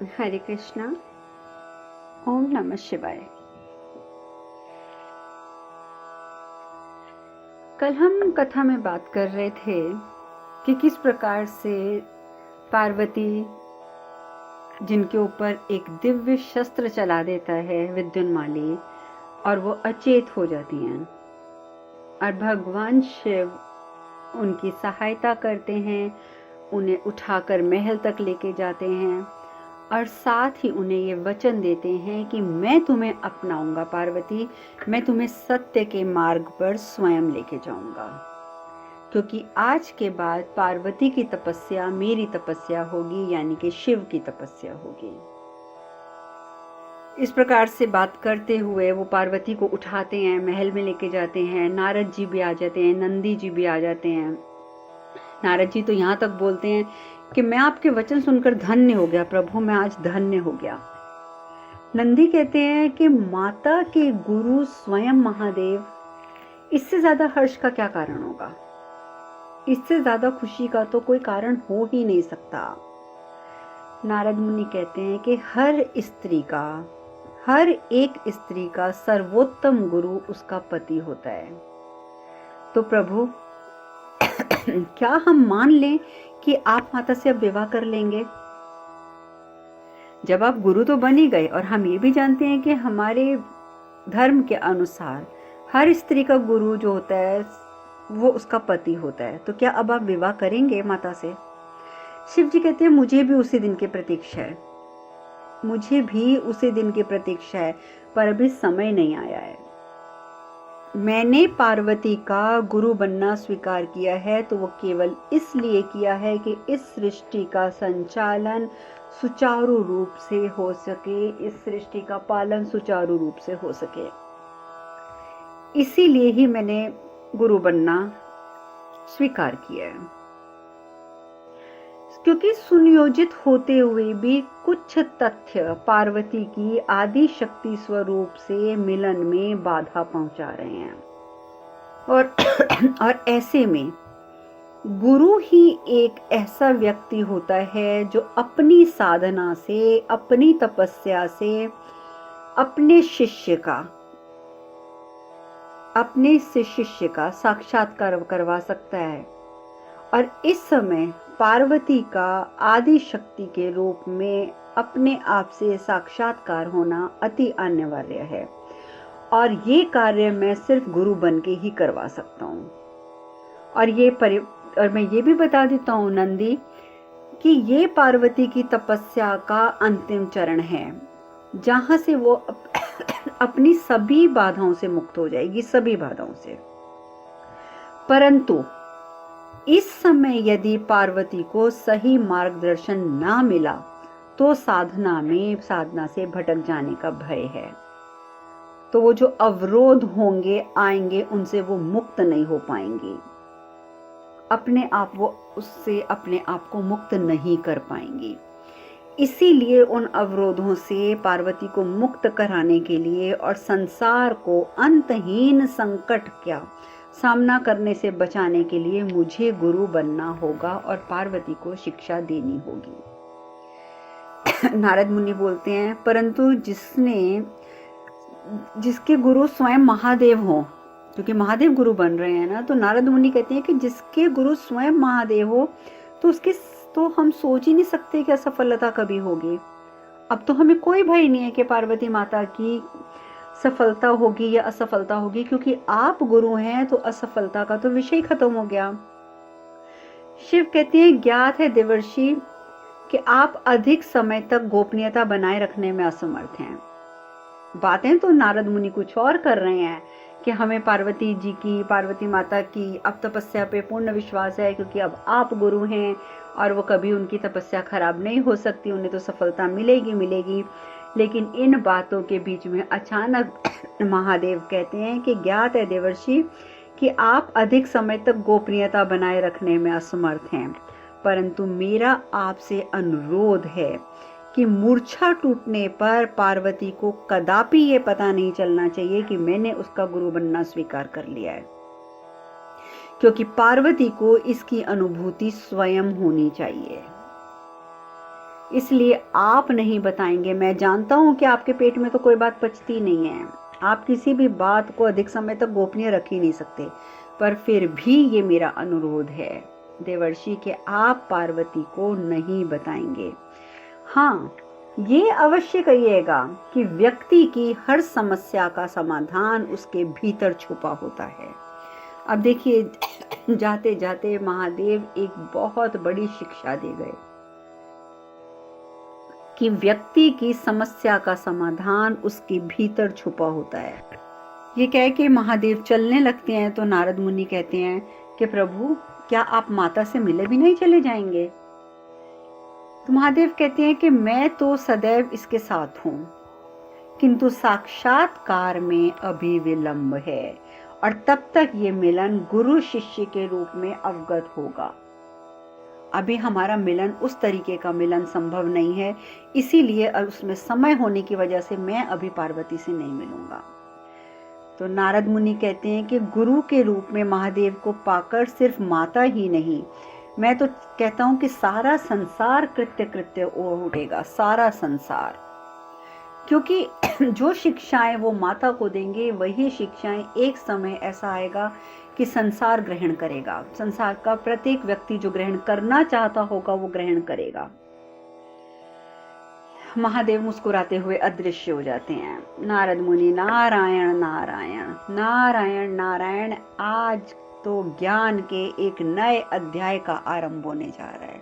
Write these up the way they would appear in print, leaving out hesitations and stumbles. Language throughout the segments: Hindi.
हरे कृष्णा। ओम नमः शिवाय। कल हम कथा में बात कर रहे थे कि किस प्रकार से पार्वती जिनके ऊपर एक दिव्य शस्त्र चला देता है विद्युन्माली और वो अचेत हो जाती हैं और भगवान शिव उनकी सहायता करते हैं, उन्हें उठाकर महल तक लेके जाते हैं और साथ ही उन्हें ये वचन देते हैं कि मैं तुम्हें अपनाऊंगा पार्वती, मैं तुम्हें सत्य के मार्ग पर स्वयं लेके जाऊंगा, क्योंकि आज के बाद पार्वती की तपस्या मेरी तपस्या होगी, यानी कि शिव की तपस्या होगी। इस प्रकार से बात करते हुए वो पार्वती को उठाते हैं, महल में लेके जाते हैं। नारद जी भी आ जाते हैं, नंदी जी भी आ जाते हैं। नारद जी तो यहाँ तक बोलते हैं कि मैं आपके वचन सुनकर धन्य हो गया प्रभु, मैं आज धन्य हो गया। नंदी कहते हैं कि माता के गुरु स्वयं महादेव, इससे ज्यादा हर्ष का क्या कारण होगा, इससे ज्यादा खुशी का तो कोई कारण हो ही नहीं सकता। नारद मुनि कहते हैं कि हर एक स्त्री का सर्वोत्तम गुरु उसका पति होता है। तो प्रभु क्या हम मान लें कि आप माता से अब विवाह कर लेंगे? जब आप गुरु तो बन ही गए और हम ये भी जानते हैं कि हमारे धर्म के अनुसार हर स्त्री का गुरु जो होता है वो उसका पति होता है, तो क्या अब आप विवाह करेंगे माता से? शिव जी कहते हैं मुझे भी उसी दिन की प्रतीक्षा है, मुझे भी उसी दिन की प्रतीक्षा है, पर अभी समय नहीं आया है। मैंने पार्वती का गुरु बनना स्वीकार किया है तो वो केवल इसलिए किया है कि इस सृष्टि का संचालन सुचारू रूप से हो सके, इस सृष्टि का पालन सुचारू रूप से हो सके। इसीलिए ही मैंने गुरु बनना स्वीकार किया है, क्योंकि सुनियोजित होते हुए भी कुछ तथ्य पार्वती की आदि शक्ति स्वरूप से मिलन में बाधा पहुंचा रहे हैं। और ऐसे में गुरु ही एक ऐसा व्यक्ति होता है जो अपनी साधना से, अपनी तपस्या से अपने शिष्य का साक्षात्कार करवा सकता है। और इस समय पार्वती का आदि शक्ति के रूप में अपने आप से साक्षात्कार होना अति अनिवार्य है, और ये कार्य मैं सिर्फ गुरु बन के ही करवा सकता हूँ। और मैं ये भी बता देता हूँ नंदी कि ये पार्वती की तपस्या का अंतिम चरण है, जहां से वो अपनी सभी बाधाओं से मुक्त हो जाएगी, सभी बाधाओं से। परंतु इस समय यदि पार्वती को सही मार्गदर्शन ना मिला तो साधना से भटक जाने का भय है। तो वो जो अवरोध आएंगे उनसे वो मुक्त नहीं हो पाएंगी, उससे अपने आप को मुक्त नहीं कर पाएंगी। इसीलिए उन अवरोधों से पार्वती को मुक्त कराने के लिए और संसार को अंतहीन संकट का सामना करने से बचाने के लिए मुझे गुरु बनना होगा और पार्वती को शिक्षा देनी होगी। नारद मुनि बोलते हैं परंतु जिसके गुरु स्वयं महादेव हो, क्योंकि महादेव गुरु बन रहे हैं ना, तो नारद मुनि कहते हैं कि जिसके गुरु स्वयं महादेव हो तो हम सोच ही नहीं सकते कि असफलता कभी होगी। अब तो हमें कोई भय नहीं है कि पार्वती माता की सफलता होगी या असफलता होगी, क्योंकि आप गुरु हैं तो असफलता का तो विषय खत्म हो गया। शिव कहते हैं ज्ञात है देवर्षि कि आप अधिक समय तक गोपनीयता बनाए रखने में असमर्थ हैं। बातें तो नारद मुनि कुछ और कर रहे हैं कि हमें पार्वती माता की अब तपस्या पे पूर्ण विश्वास है, क्योंकि अब आप गुरु हैं और वो कभी उनकी तपस्या खराब नहीं हो सकती, उन्हें तो सफलता मिलेगी। लेकिन इन बातों के बीच में अचानक महादेव कहते हैं कि ज्ञात है देवर्षि कि आप अधिक समय तक गोपनीयता बनाए रखने में असमर्थ हैं, परंतु मेरा आपसे अनुरोध है कि मूर्छा टूटने पर पार्वती को कदापि ये पता नहीं चलना चाहिए कि मैंने उसका गुरु बनना स्वीकार कर लिया है, क्योंकि पार्वती को इसकी अनुभूति स्वयं होनी चाहिए। इसलिए आप नहीं बताएंगे। मैं जानता हूँ कि आपके पेट में तो कोई बात पचती नहीं है, आप किसी भी बात को अधिक समय तक गोपनीय रख ही नहीं सकते, पर फिर भी ये मेरा अनुरोध है देवर्षि कि आप पार्वती को नहीं बताएंगे। हाँ, ये अवश्य कहिएगा कि व्यक्ति की हर समस्या का समाधान उसके भीतर छुपा होता है। अब देखिए जाते जाते महादेव एक बहुत बड़ी शिक्षा दे गए कि व्यक्ति की समस्या का समाधान उसके भीतर छुपा होता है। ये कह के महादेव चलने लगते हैं तो नारद मुनि कहते हैं कि प्रभु, क्या आप माता से मिले भी नहीं चले जाएंगे? तो महादेव कहते हैं कि मैं तो सदैव इसके साथ हूं, किंतु साक्षात्कार में अभी विलंब है, और तब तक ये मिलन गुरु शिष्य के रूप में अवगत होगा। अभी हमारा मिलन उस तरीके का मिलन संभव नहीं है, इसीलिए उसमें समय होने की वजह से मैं अभी पार्वती से नहीं मिलूंगा। तो नारद मुनि कहते हैं कि गुरु के रूप में महादेव को पाकर सिर्फ माता ही नहीं, मैं तो कहता हूं कि सारा संसार कृत्य कृत्य उठेगा, सारा संसार। क्योंकि जो शिक्षाएं वो माता को देंगे, वही शिक्षाएं एक समय ऐसा आएगा कि संसार ग्रहण करेगा। संसार का प्रत्येक व्यक्ति जो ग्रहण करना चाहता होगा वो ग्रहण करेगा। महादेव मुस्कुराते हुए अदृश्य हो जाते हैं। नारद मुनि नारायण नारायण नारायण नारायण, आज तो ज्ञान के एक नए अध्याय का आरंभ होने जा रहा है।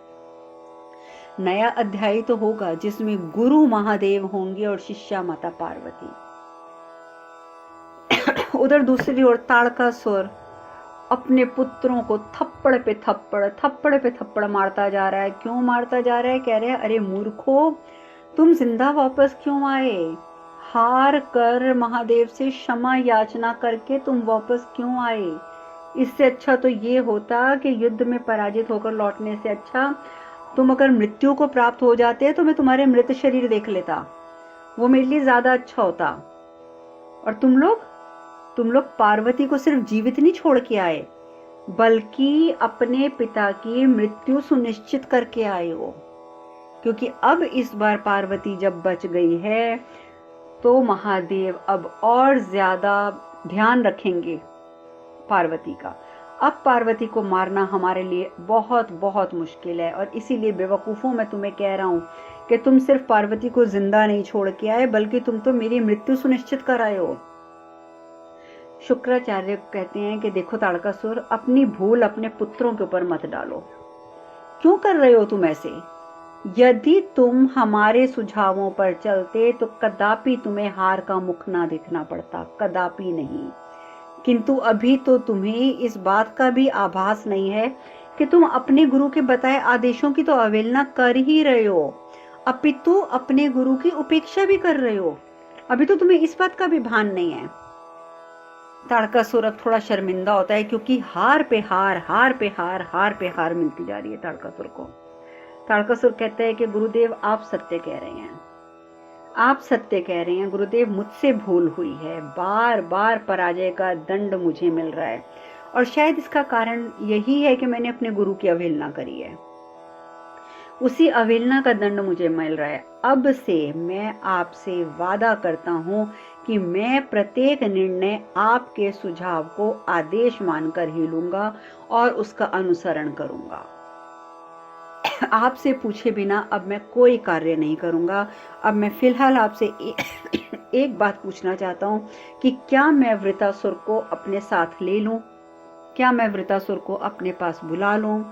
नया अध्याय तो होगा जिसमें गुरु महादेव होंगे और शिष्या माता पार्वती। उधर दूसरी ओर ताड़कासुर अपने पुत्रों को थप्पड़ पे थप्पड़ मारता जा रहा है। क्यों मारता जा रहा है? कह रहे हैं, अरे मूर्खो, तुम जिंदा वापस क्यों आए? हार कर महादेव से क्षमा याचना करके तुम वापस क्यों आए? इससे अच्छा तो ये होता कि युद्ध में पराजित होकर लौटने से अच्छा तुम अगर मृत्यु को प्राप्त हो जाते तो मैं तुम्हारे मृत शरीर देख लेता, वो मेरे लिए ज्यादा अच्छा होता। और तुम लोग पार्वती को सिर्फ जीवित नहीं छोड़ के आए, बल्कि अपने पिता की मृत्यु सुनिश्चित करके आए हो। क्योंकि अब इस बार पार्वती जब बच गई है तो महादेव अब और ज्यादा ध्यान रखेंगे पार्वती का। अब पार्वती को मारना हमारे लिए बहुत बहुत मुश्किल है, और इसीलिए बेवकूफों मैं तुम्हें कह रहा हूं कि तुम सिर्फ पार्वती को जिंदा नहीं छोड़ के आए, बल्कि तुम तो मेरी मृत्यु सुनिश्चित कर आए हो। शुक्राचार्य कहते हैं कि देखो ताड़कासुर, अपनी भूल अपने पुत्रों के ऊपर मत डालो। क्यों कर रहे हो तुम ऐसे? यदि तुम हमारे सुझावों पर चलते तो कदापि तुम्हें हार का मुख ना देखना पड़ता, कदापि नहीं। किंतु अभी तो तुम्हें इस बात का भी आभास नहीं है कि तुम अपने गुरु के बताए आदेशों की तो अवहेलना कर ही रहे हो, अपितु अपने गुरु की उपेक्षा भी कर रहे हो। अभी तो तुम्हें इस बात का भी भान नहीं है। ताड़कासुर अब थोड़ा शर्मिंदा होता है, क्योंकि हार पे हार मिलती जा रही है ताड़कासुर को। ताड़कासुर कहता है कि गुरुदेव, आप सत्य कह रहे हैं, आप सत्य कह रहे हैं गुरुदेव, मुझसे भूल हुई है। बार बार पराजय का दंड मुझे मिल रहा है, और शायद इसका कारण यही है कि मैंने अपने गुरु की अवहेलना करी है। उसी अवहेलना का दंड मुझे मिल रहा है। अब से मैं आपसे वादा करता हूं कि मैं प्रत्येक निर्णय आपके सुझाव को आदेश मानकर ही लूंगा और उसका अनुसरण करूंगा। आपसे पूछे बिना अब मैं कोई कार्य नहीं करूंगा। अब मैं फिलहाल आपसे एक बात पूछना चाहता हूं कि क्या मैं वृतासुर को अपने साथ ले लूं? क्या मैं वृतासुर को अपने पास बुला लूं?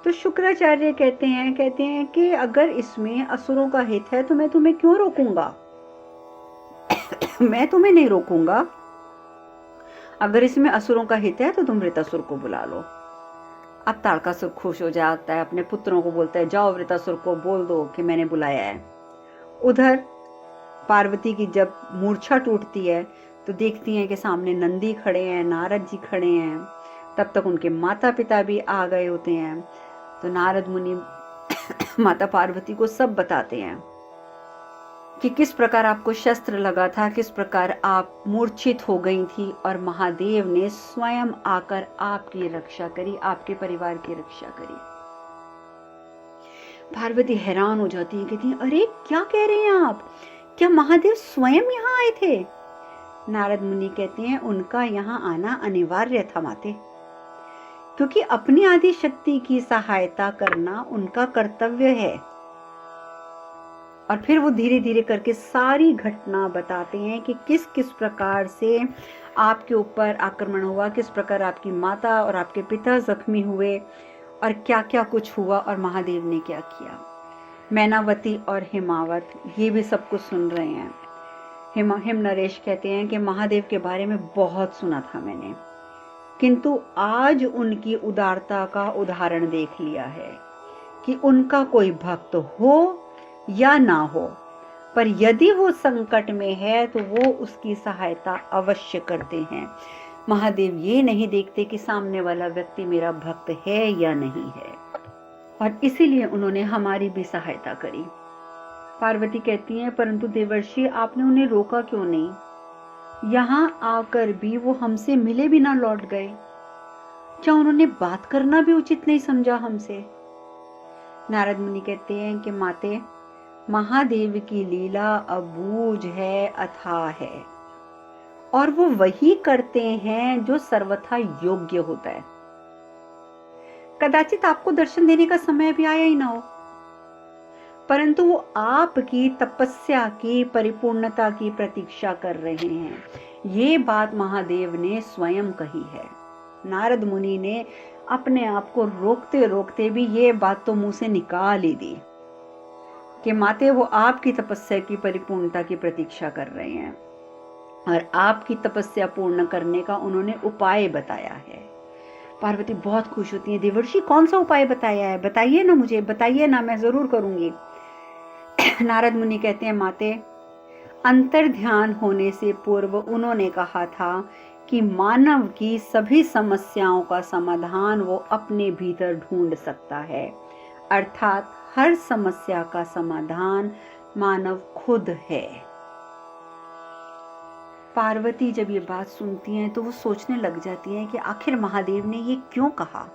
तो शुक्राचार्य कहते हैं कि अगर इसमें असुरों का हित है तो मैं तुम्हें क्यों रोकूंगा? मैं तुम्हें नहीं रोकूंगा। अगर इसमें असुरों का हित है तो तुम वृतासुर को बुला लो। अब ताड़कासुर खुश हो जाता है, अपने पुत्रों को बोलता है, जाओ वृतासुर को बोल दो कि मैंने बुलाया है। उधर पार्वती की जब मूर्छा टूटती है तो देखती हैं कि सामने नंदी खड़े हैं, नारद जी खड़े हैं। तब तक उनके माता पिता भी आ गए होते हैं। तो नारद मुनि माता पार्वती को सब बताते हैं कि किस प्रकार आपको शस्त्र लगा था, किस प्रकार आप मूर्छित हो गई थी, और महादेव ने स्वयं आकर आपकी रक्षा करी, आपके परिवार की रक्षा करी। पार्वती हैरान हो जाती है, कहती है अरे क्या कह रहे हैं आप, क्या महादेव स्वयं यहाँ आए थे? नारद मुनि कहते हैं उनका यहाँ आना अनिवार्य था माते, क्योंकि अपनी आदि शक्ति की सहायता करना उनका कर्तव्य है। और फिर वो धीरे धीरे करके सारी घटना बताते हैं कि किस किस प्रकार से आपके ऊपर आक्रमण हुआ, किस प्रकार आपकी माता और आपके पिता जख्मी हुए और क्या क्या कुछ हुआ और महादेव ने क्या किया। मैनावती और हिमावत ये भी सब कुछ सुन रहे हैं। हिम नरेश कहते हैं कि महादेव के बारे में बहुत सुना था मैंने, किंतु आज उनकी उदारता का उदाहरण देख लिया है कि उनका कोई भक्त हो या ना हो, पर यदि वो संकट में है तो वो उसकी सहायता अवश्य करते हैं। महादेव ये नहीं देखते कि सामने वाला व्यक्ति मेरा भक्त है या नहीं है, और इसीलिए उन्होंने हमारी भी सहायता करी। पार्वती कहती हैं परंतु देवर्षि आपने उन्हें रोका क्यों नहीं? यहाँ आकर भी वो हमसे मिले बिना लौट गए। क्या उन्होंने बात करना भी उचित नहीं समझा हमसे? नारद मुनि कहते हैं कि माते, महादेव की लीला अबूझ है, अथाह है, और वो वही करते हैं जो सर्वथा योग्य होता है। कदाचित आपको दर्शन देने का समय भी आया ही ना हो, परंतु वो आपकी तपस्या की परिपूर्णता की प्रतीक्षा कर रहे हैं। ये बात महादेव ने स्वयं कही है। नारद मुनि ने अपने आप को रोकते रोकते भी ये बात तो मुंह से निकाल ही दी कि माते वो आपकी तपस्या की परिपूर्णता की प्रतीक्षा कर रहे हैं, और आपकी तपस्या पूर्ण करने का उन्होंने उपाय बताया है। पार्वती बहुत खुश होती है, देवर्षि कौन सा उपाय बताया है, बताइए ना, मुझे बताइए ना, मैं जरूर करूंगी। नारद मुनि कहते हैं माते, अंतर ध्यान होने से पूर्व उन्होंने कहा था कि मानव की सभी समस्याओं का समाधान वो अपने भीतर ढूंढ सकता है, अर्थात हर समस्या का समाधान मानव खुद है। पार्वती जब ये बात सुनती हैं तो वो सोचने लग जाती हैं कि आखिर महादेव ने ये क्यों कहा।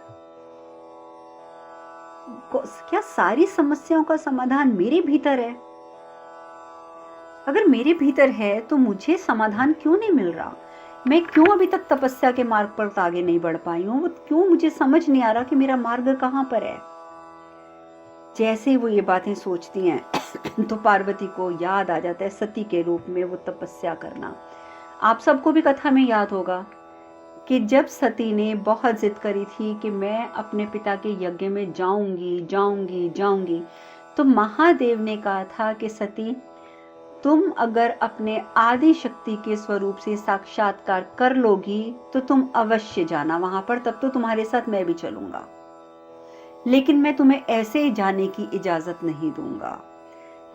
क्या सारी समस्याओं का समाधान मेरे भीतर है? अगर मेरे भीतर है तो मुझे समाधान क्यों नहीं मिल रहा? मैं क्यों अभी तक तपस्या के मार्ग पर आगे नहीं बढ़ पाई हूं? वो क्यों मुझे समझ नहीं आ रहा कि मेरा मार्ग कहां पर है? जैसे वो ये बातें सोचती हैं तो पार्वती को याद आ जाता है सती के रूप में वो तपस्या करना। आप सबको भी कथा में याद होगा कि जब सती ने बहुत जिद करी थी कि मैं अपने पिता के यज्ञ में जाऊंगी जाऊंगी जाऊंगी, तो महादेव ने कहा था कि सती, तुम अगर अपने आदि शक्ति के स्वरूप से साक्षात्कार कर लोगी तो तुम अवश्य जाना वहां पर, तब तो तुम्हारे साथ मैं भी चलूंगा, लेकिन मैं तुम्हें ऐसे जाने की इजाजत नहीं दूंगा।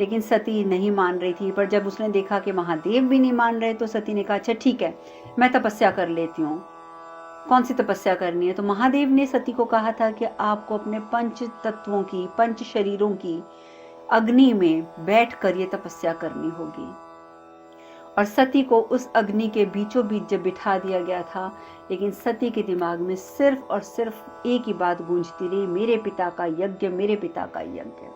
लेकिन सती नहीं मान रही थी, पर जब उसने देखा कि महादेव भी नहीं मान रहे तो सती ने कहा अच्छा ठीक है, मैं तपस्या कर लेती हूँ। कौन सी तपस्या करनी है? तो महादेव ने सती को कहा था कि आपको अपने पंच तत्वों की, पंच शरीरों की अग्नि में बैठकर ये तपस्या करनी होगी। और सती को उस अग्नि के बीचों बीच जब बिठा दिया गया था, लेकिन सती के दिमाग में सिर्फ और सिर्फ एक ही बात गूंजती रही, मेरे पिता का यज्ञ, मेरे पिता का यज्ञ।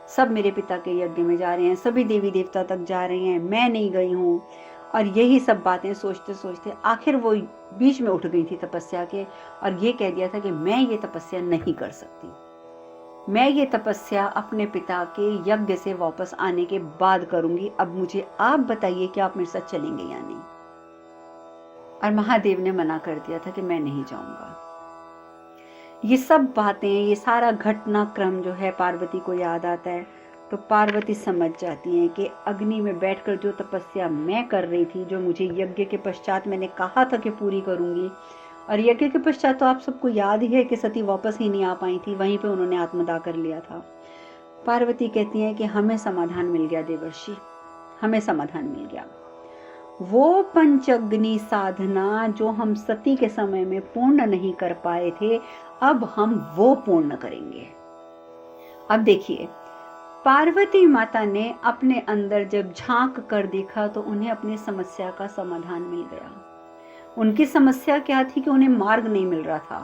सब मेरे पिता के यज्ञ में जा रहे हैं, सभी देवी देवता तक जा रहे हैं, मैं नहीं गई हूँ। और यही सब बातें सोचते सोचते आखिर वो बीच में उठ गई थी तपस्या के, और ये कह दिया था कि मैं ये तपस्या नहीं कर सकती, मैं ये तपस्या अपने पिता के यज्ञ से वापस आने के बाद करूंगी। अब मुझे आप बताइए कि आप मेरे साथ चलेंगे या नहीं। और महादेव ने मना कर दिया था कि मैं नहीं जाऊंगा। ये सब बातें, ये सारा घटनाक्रम जो है पार्वती को याद आता है, तो पार्वती समझ जाती हैं कि अग्नि में बैठकर जो तपस्या मैं कर रही थी, जो मुझे यज्ञ के पश्चात मैंने कहा था कि पूरी करूंगी, और यज्ञ के पश्चात तो आप सबको याद ही है कि सती वापस ही नहीं आ पाई थी, वहीं पे उन्होंने आत्मदाह कर लिया था। पार्वती कहती हैं कि हमें समाधान मिल गया देवर्षि, हमें समाधान मिल गया। वो पंचअग्नि साधना जो हम सती के समय में पूर्ण नहीं कर पाए थे, अब हम वो पूर्ण करेंगे। अब देखिए, पार्वती माता ने अपने अंदर जब झांक कर देखा तो उन्हें अपनी समस्या का समाधान मिल गया। उनकी समस्या क्या थी कि उन्हें मार्ग नहीं मिल रहा था।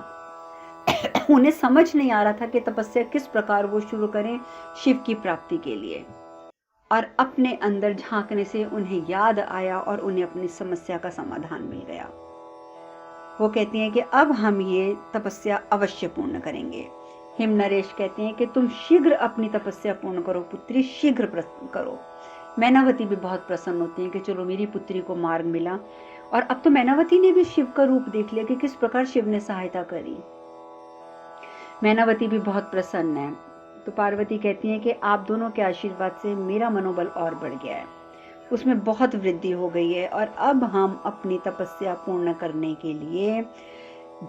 उन्हें समझ नहीं आ रहा था कि तपस्या किस प्रकार वो शुरू करें शिव की प्राप्ति के लिए। और अपने अंदर झांकने से उन्हें याद आया और उन्हें अपनी समस्या का समाधान मिल गया। वो कहती हैं कि अब हम ये तपस्या अवश्य पूर्ण करेंगे। हिम नरेश कहते हैं कि तुम शीघ्र अपनी तपस्या पूर्ण करो पुत्री, शीघ्र करो। मैनावती भी बहुत प्रसन्न होती है कि चलो मेरी पुत्री को मार्ग मिला। और अब तो मैनावती ने भी शिव का रूप देख लिया कि किस प्रकार शिव ने सहायता करी। मैनावती भी बहुत प्रसन्न है। तो पार्वती कहती हैं कि आप दोनों के आशीर्वाद से मेरा मनोबल और बढ़ गया है, उसमें बहुत वृद्धि हो गई है और अब हम अपनी तपस्या पूर्ण करने के लिए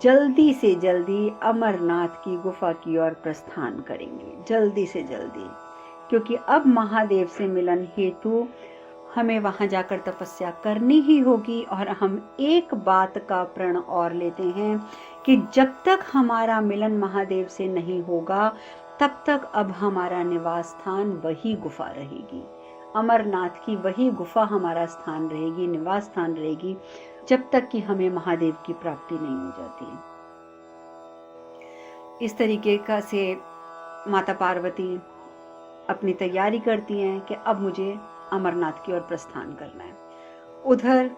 जल्दी से जल्दी अमरनाथ की गुफा की ओर प्रस्थान करेंगे, जल्दी से जल्दी, क्योंकि अब महादेव से मिलन हेतु हमें वहां जाकर तपस्या करनी ही होगी। और हम एक बात का प्रण और लेते हैं कि जब तक हमारा मिलन महादेव से नहीं होगा तब तक अब हमारा निवास स्थान वही गुफा रहेगी, अमरनाथ की वही गुफा हमारा स्थान रहेगी, निवास स्थान रहेगी, जब तक कि हमें महादेव की प्राप्ति नहीं हो जाती। इस तरीके का से माता पार्वती अपनी तैयारी करती हैं कि अब मुझे अमरनाथ की ओर प्रस्थान करना है। उधर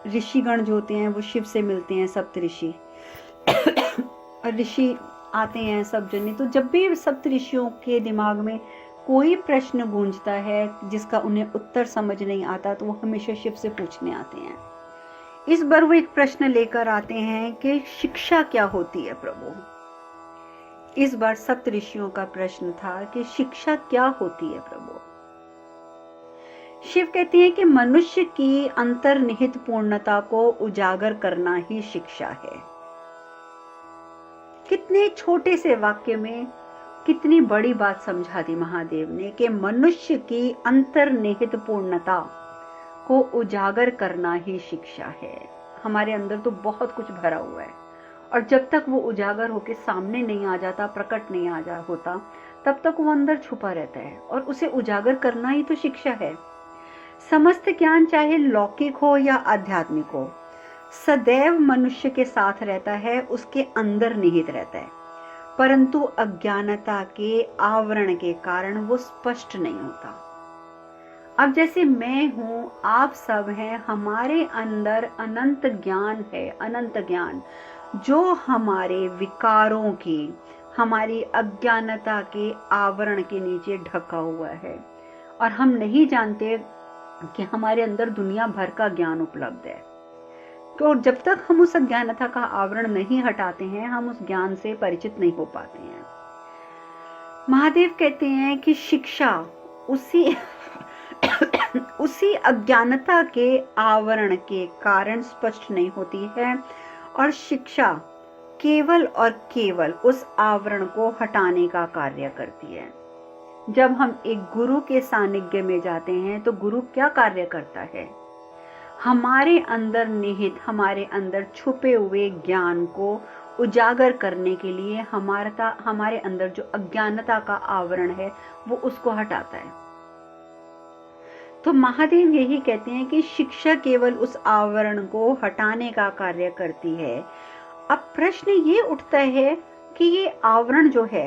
ऋषिगण जो होते हैं वो शिव से मिलते हैं, सप्त ऋषि और ऋषि आते हैं सब जने। तो जब भी सप्त ऋषियों के दिमाग में कोई प्रश्न गूंजता है जिसका उन्हें उत्तर समझ नहीं आता तो वो हमेशा शिव से पूछने आते हैं। इस बार वो एक प्रश्न लेकर आते हैं कि शिक्षा क्या होती है प्रभु। इस बार सप्त ऋषियों का प्रश्न था कि शिक्षा क्या होती है प्रभु। शिव कहते हैं कि मनुष्य की अंतर्निहित पूर्णता को उजागर करना ही शिक्षा है। कितने छोटे से वाक्य में कितनी बड़ी बात समझा दी महादेव ने कि मनुष्य की अंतर्निहित पूर्णता को उजागर करना ही शिक्षा है। हमारे अंदर तो बहुत कुछ भरा हुआ है और जब तक वो उजागर होके सामने नहीं आ जाता, प्रकट नहीं होता, तब तक वो अंदर छुपा रहता है और उसे उजागर करना ही तो शिक्षा है। समस्त ज्ञान चाहे लौकिक हो या आध्यात्मिक हो, सदैव मनुष्य के साथ रहता है, उसके अंदर निहित रहता है, परंतु अज्ञानता के आवरण के कारण वो स्पष्ट नहीं होता। अब जैसे मैं हूं, आप सब हैं, हमारे अंदर अनंत ज्ञान है, अनंत ज्ञान जो हमारे विकारों की, हमारी अज्ञानता के आवरण के नीचे ढका हुआ है और हम नहीं जानते कि हमारे अंदर दुनिया भर का ज्ञान उपलब्ध है। तो जब तक हम उस अज्ञानता का आवरण नहीं हटाते हैं, हम उस ज्ञान से परिचित नहीं हो पाते हैं। महादेव कहते हैं कि शिक्षा उसी अज्ञानता के आवरण के कारण स्पष्ट नहीं होती है और शिक्षा केवल और केवल उस आवरण को हटाने का कार्य करती है। जब हम एक गुरु के सानिध्य में जाते हैं तो गुरु क्या कार्य करता है? हमारे अंदर निहित, हमारे अंदर छुपे हुए ज्ञान को उजागर करने के लिए हमारे अंदर जो अज्ञानता का आवरण है वो उसको हटाता है। तो महादेव यही कहते हैं कि शिक्षा केवल उस आवरण को हटाने का कार्य करती है। अब प्रश्न ये उठता है कि ये आवरण जो है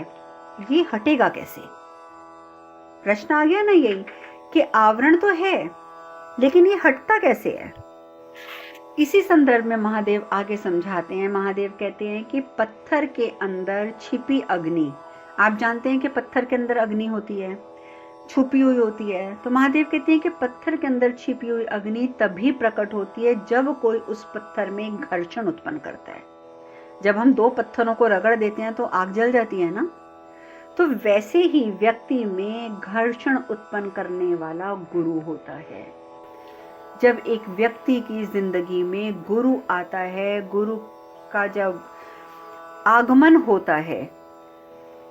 ये हटेगा कैसे? प्रश्न आ गया ना यही कि आवरण तो है लेकिन ये हटता कैसे है? इसी संदर्भ में महादेव आगे समझाते हैं। महादेव कहते हैं कि पत्थर के अंदर छिपी अग्नि, आप जानते हैं कि पत्थर के अंदर अग्नि होती है, छुपी हुई होती है। तो महादेव कहते हैं कि पत्थर के अंदर छिपी हुई अग्नि तभी प्रकट होती है जब कोई उस पत्थर में घर्षण उत्पन्न करता है। जब हम दो पत्थरों को रगड़ देते हैं तो आग जल जाती है ना, तो वैसे ही व्यक्ति में घर्षण उत्पन्न करने वाला गुरु होता है। जब एक व्यक्ति की जिंदगी में गुरु आता है, गुरु का जब आगमन होता है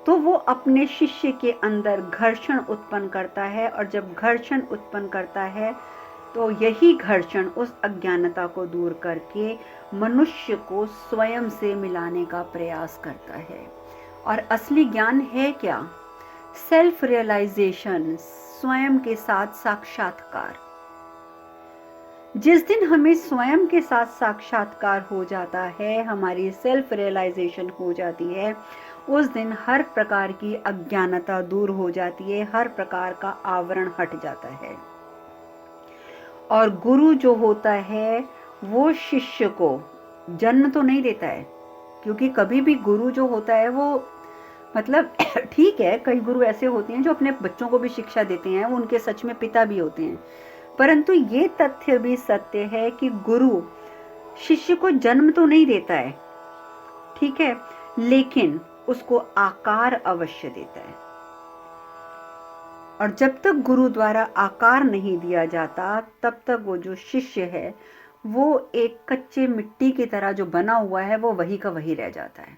तो वो अपने शिष्य के अंदर घर्षण उत्पन्न करता है और जब घर्षण उत्पन्न करता है तो यही घर्षण उस अज्ञानता को दूर करके मनुष्य को स्वयं से मिलाने का प्रयास करता है। और असली ज्ञान है क्या? सेल्फ रियलाइजेशन, स्वयं के साथ साक्षात्कार। जिस दिन हमें स्वयं के साथ साक्षात्कार हो जाता है, हमारी सेल्फ रियलाइजेशन हो जाती है, उस दिन हर प्रकार की अज्ञानता दूर हो जाती है, हर प्रकार का आवरण हट जाता है। और गुरु जो होता है वो शिष्य को जन्म तो नहीं देता है, क्योंकि कभी भी गुरु जो होता है वो मतलब ठीक है, कई गुरु ऐसे होते हैं जो अपने बच्चों को भी शिक्षा देते हैं, वो उनके सच में पिता भी होते हैं, परंतु ये तथ्य भी सत्य है कि गुरु शिष्य को जन्म तो नहीं देता है, ठीक है, लेकिन उसको आकार अवश्य देता है। और जब तक गुरु द्वारा आकार नहीं दिया जाता, तब तक वो जो शिष्य है वो एक कच्चे मिट्टी की तरह जो बना हुआ है वो वही का वही रह जाता है।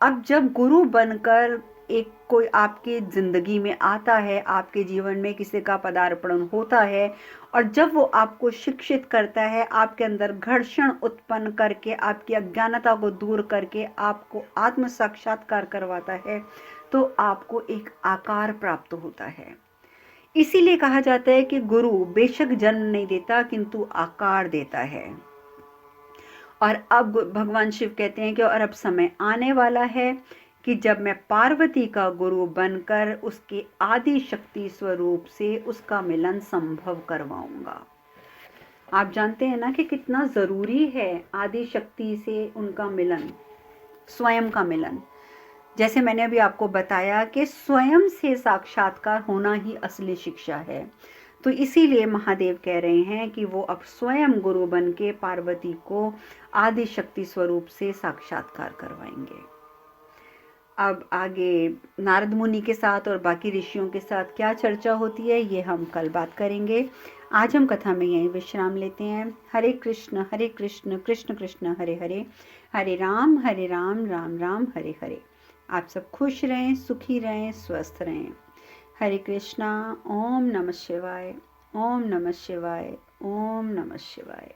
अब जब गुरु बनकर एक कोई आपकी जिंदगी में आता है, आपके जीवन में किसी का पदार्पण होता है, और जब वो आपको शिक्षित करता है, आपके अंदर घर्षण उत्पन्न करके, आपकी अज्ञानता को दूर करके आपको आत्म साक्षात्कार करवाता है, तो आपको एक आकार प्राप्त होता है। इसीलिए कहा जाता है कि गुरु बेशक जन्म नहीं देता किंतु आकार देता है। और अब भगवान शिव कहते हैं कि और अब समय आने वाला है कि जब मैं पार्वती का गुरु बनकर उसके आदि शक्ति स्वरूप से उसका मिलन संभव करवाऊंगा। आप जानते हैं ना कि कितना जरूरी है आदि शक्ति से उनका मिलन, स्वयं का मिलन। जैसे मैंने अभी आपको बताया कि स्वयं से साक्षात्कार होना ही असली शिक्षा है, तो इसीलिए महादेव कह रहे हैं कि वो अब स्वयं गुरु बन के पार्वती को आदि शक्ति स्वरूप से साक्षात्कार करवाएंगे। अब आगे नारद मुनि के साथ और बाकी ऋषियों के साथ क्या चर्चा होती है ये हम कल बात करेंगे। आज हम कथा में यहीं विश्राम लेते हैं। हरे कृष्ण कृष्ण कृष्ण हरे हरे, हरे राम राम राम हरे हरे। आप सब खुश रहें, सुखी रहें, स्वस्थ रहें। हरे कृष्णा। ओम नमः शिवाय, ओम नमः शिवाय, ओम नमः शिवाय।